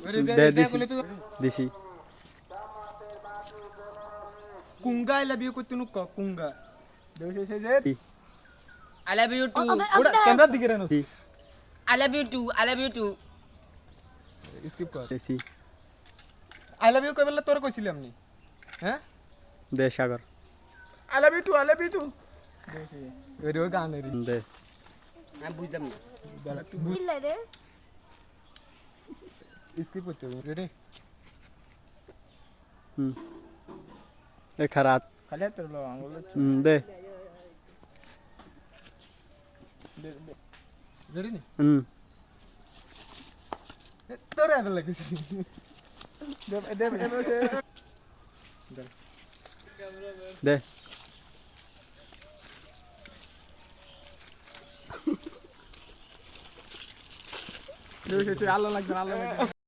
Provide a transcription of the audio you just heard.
দে দিছি কুঙ্গা I love you কইতে নুক কুঙ্গা দেউছে সে যে I love you too. ওটা ক্যামেরার দিকে রেনো I love you too. I love you too. Skip কর দিছি আই লাভ ইউ কইবেলা তোর কইছিলাম নি হ্যাঁ দে সাগর আই লাভ ইউ টু দেউছে ওই রে গানের দে আমি বুঝলাম না। দিলে রে স্কিপ করতে হবে রেডি এ খারাপ খালি তোর লো আঙ্গুল দে রেডি নি দে তোর এবে লাগিস দে দে দে দেউছে আল্লাহ লাগবে